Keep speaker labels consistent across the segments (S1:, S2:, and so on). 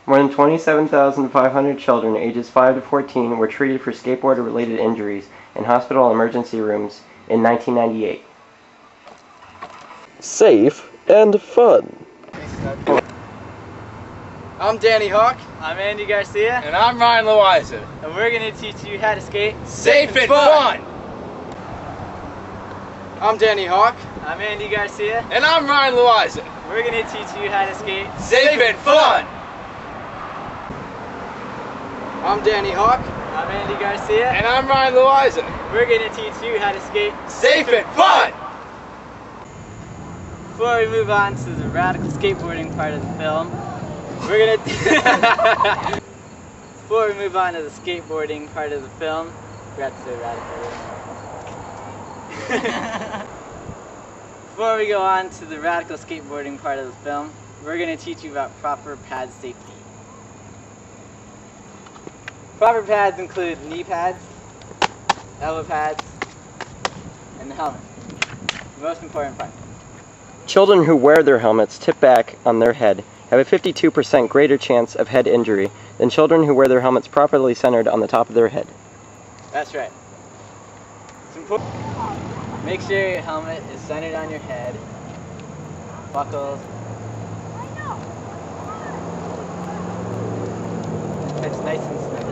S1: More than 27,500 children ages 5 to 14 were treated for skateboard-related injuries in hospital emergency rooms in 1998.
S2: Safe and fun.
S3: I'm Danny Hawk.
S4: I'm Andy Garcia.
S3: And I'm Ryan Loaiza.
S4: And we're going to teach you how to skate
S3: safe and fun. I'm Danny Hawk.
S4: I'm Andy Garcia.
S3: And I'm Ryan Loaiza.
S4: We're going to teach you how to skate
S3: safe and fun. I'm Danny Hawk.
S4: I'm Andy Garcia.
S3: And I'm Ryan Loaiza.
S4: We're going to teach you how to skate
S3: safe and fun.
S4: Before we move on to the radical skateboarding part of the film, Before we move on to the skateboarding part of the film, forgot to say radical. Before we go on to the radical skateboarding part of the film, we're going to teach you about proper pad safety. Proper pads include knee pads, elbow pads, and the helmet. The most important part.
S1: Children who wear their helmets tip back on their head have a 52% greater chance of head injury than children who wear their helmets properly centered on the top of their head.
S4: That's right. It's important. Make sure your helmet is centered on your head, buckles. It's nice and snugly.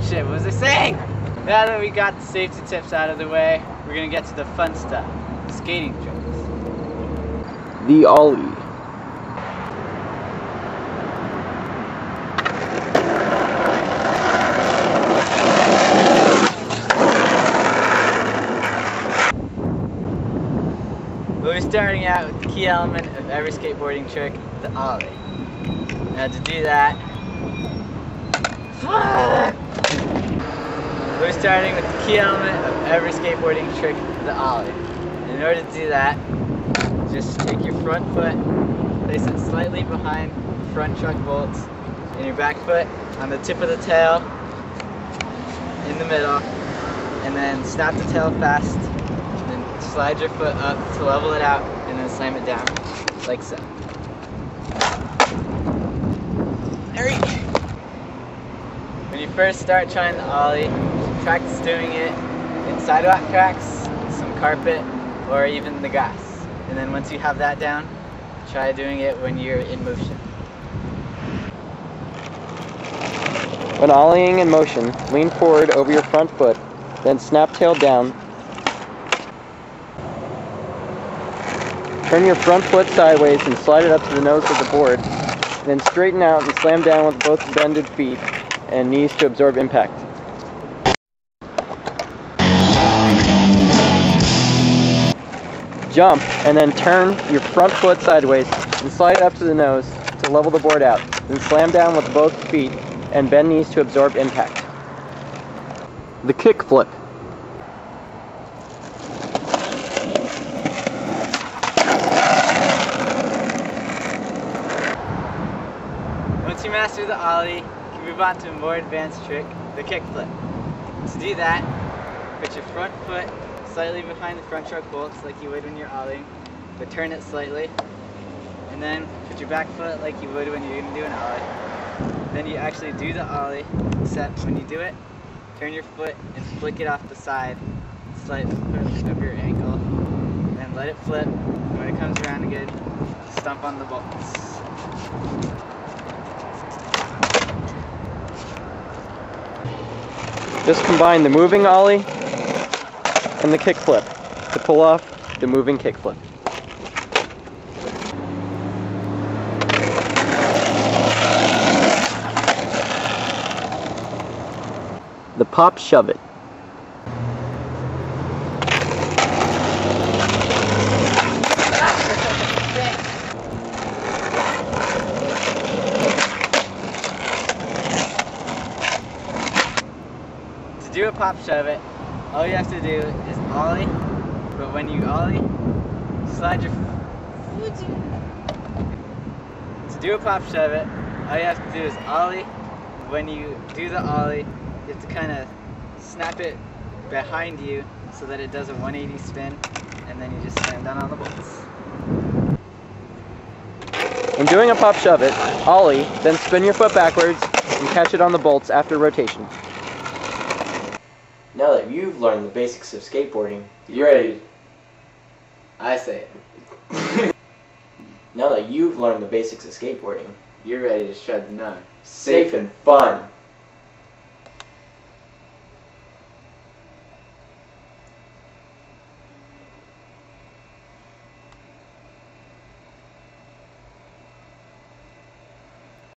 S4: Shit, what was I saying? Now that we got the safety tips out of the way, we're gonna get to the fun stuff, the skating tricks.
S1: The ollie.
S4: We're starting out with the key element of every skateboarding trick, the ollie. Now to do that, we're starting with the key element of every skateboarding trick, the ollie. In order to do that, just take your front foot, place it slightly behind the front truck bolts, and your back foot on the tip of the tail, in the middle, and then snap the tail fast, and then slide your foot up to level it out, and then slam it down, like so. When you first start trying the ollie, practice doing it in sidewalk cracks, some carpet, or even the grass. And then once you have that down, try doing it when you're in motion.
S1: When ollieing in motion, lean forward over your front foot, then snap tail down. Turn your front foot sideways and slide it up to the nose of the board. Then straighten out and slam down with both bended feet and knees to absorb impact. Jump, and then turn your front foot sideways and slide it up to the nose to level the board out. Then slam down with both feet and bend knees to absorb impact. The kick flip.
S4: Once you master the ollie, you can move on to a more advanced trick, the kick flip. To do that, put your front foot slightly behind the front truck bolts like you would when you're ollieing, but turn it slightly, and then put your back foot like you would when you're going to do an ollie. Then you actually do the ollie, except when you do it, turn your foot and flick it off the side, slightly of your ankle, and then let it flip, and when it comes around again, stomp on the bolts.
S1: Just combine the moving ollie and the kick flip to pull off the moving kick flip. The pop shove it.
S4: To do a pop shove it, all you have to do is ollie, but when you ollie, slide your... To do a pop shove it, all you have to do is ollie. When you do the ollie, you have to kind of snap it behind you so that it does a 180 spin, and then you just slam down on the bolts.
S1: When doing a pop shove it, ollie, then spin your foot backwards and catch it on the bolts after rotation. Now that you've learned the basics of skateboarding, you're ready.
S4: I say it.
S1: Now that you've learned the basics of skateboarding,
S4: You're ready to shred the nut.
S1: safe and fun.